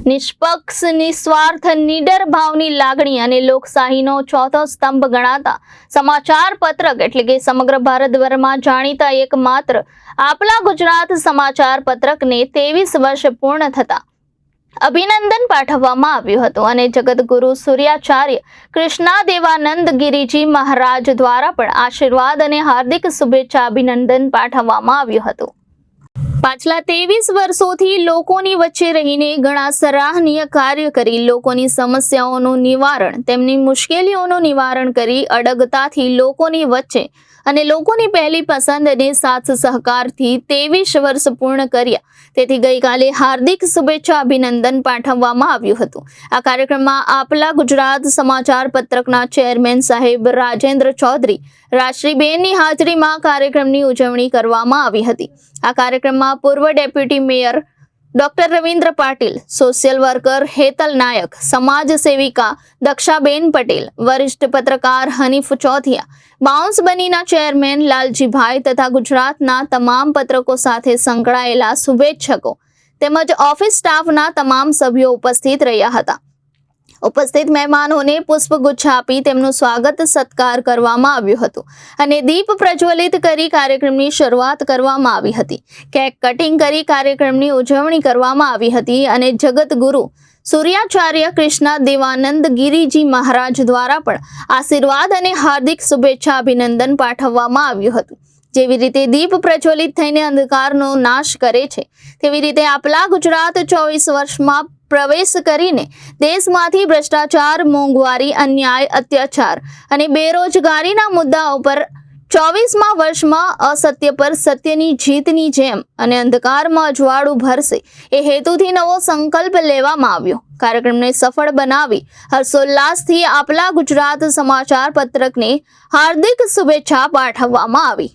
નિષ્પક્ષ, નિસ્વાર્થ, નિડર ભાવની લાગણી અને લોકશાહીનો ચોથો સ્તંભ ગણાતા સમાચાર પત્રક એટલે કે સમગ્ર ભારતભરમાં જાણીતા એકમાત્ર આપલા ગુજરાત સમાચાર પત્રકને 23 વર્ષ પૂર્ણ થતા અભિનંદન પાઠવવામાં આવ્યું હતું અને જગતગુરુ સૂર્યાચાર્ય કૃષ્ણાદેવાનંદ ગિરિજી મહારાજ દ્વારા પણ આશીર્વાદ અને હાર્દિક શુભેચ્છા અભિનંદન પાઠવવામાં આવ્યું હતું। પાછલા 23 વર્ષોથી લોકોની વચ્ચે રહીને ઘણા સરાહનીય કાર્ય કરી લોકોની સમસ્યાઓનું નિવારણ, તેમની મુશ્કેલીઓનું નિવારણ કરી અડગતાથી લોકોની વચ્ચે અને લોકોની પહેલી પસંદ અને સાથ સહકારથી 23 વર્ષ પૂર્ણ કર્યા। તેથી ગઈકાલે હાર્દિક શુભેચ્છા અભિનંદન પાઠવવામાં આવ્યું હતું। આ કાર્યક્રમમાં આપલા ગુજરાત સમાચાર પત્રકના ચેરમેન સાહેબ રાજેન્દ્ર ચૌધરી રાશ્રીબેનની હાજરીમાં કાર્યક્રમની ઉજવણી કરવામાં આવી હતી। આ કાર્યક્રમમાં પૂર્વ deputy mayor doctor Ravindra Patil, social worker Hetal Nayak, સમાજ સેવિકા દક્ષાબેન પટેલ, વરિષ્ઠ પત્રકાર હનીફ ચોથિયા, બાઉન્સ બનીના ચેરમેન લાલજીભાઈ તથા ગુજરાતના તમામ પત્રકો સાથે સંકળાયેલા શુભેચ્છકો તેમજ ઓફિસ સ્ટાફના તમામ સભ્યો ઉપસ્થિત રહ્યા હતા। ઉપસ્થિત મહેમાનોને પુષ્પગુચ્છ આપી તેમનું સ્વાગત સત્કાર કરવામાં આવ્યું હતું અને દીપ પ્રજ્વલિત કરી કાર્યક્રમની શરૂઆત કરવામાં આવી હતી। કેક કટિંગ કરી કાર્યક્રમની ઉજવણી કરવામાં આવી હતી અને જગતગુરુ સૂર્યાચાર્ય કૃષ્ણાદેવાનંદ ગિરિજી મહારાજ દ્વારા પણ આશીર્વાદ અને હાર્દિક શુભેચ્છા અભિનંદન પાઠવવામાં આવ્યું હતું। જેવી રીતે દીપ પ્રજ્વલિત થઈને અંધકારનો નાશ કરે છે તેવી રીતે આપલા ગુજરાત 24 વર્ષમાં પ્રવેશ કરીને દેશમાંથી ભ્રષ્ટાચાર, મોંઘવારી, અન્યાય, અત્યાચાર અને બેરોજગારીના મુદ્દાઓ પર 24મા વર્ષમાં અસત્ય પર સત્યની જીતની જેમ અને અંધકારમાં અજવાળું ભરશે એ હેતુથી નવો સંકલ્પ લેવામાં આવ્યો। કાર્યક્રમને સફળ બનાવી હર્ષોલ્લાસથી આપલા ગુજરાત સમાચાર પત્રકને હાર્દિક શુભેચ્છા પાઠવવામાં આવી।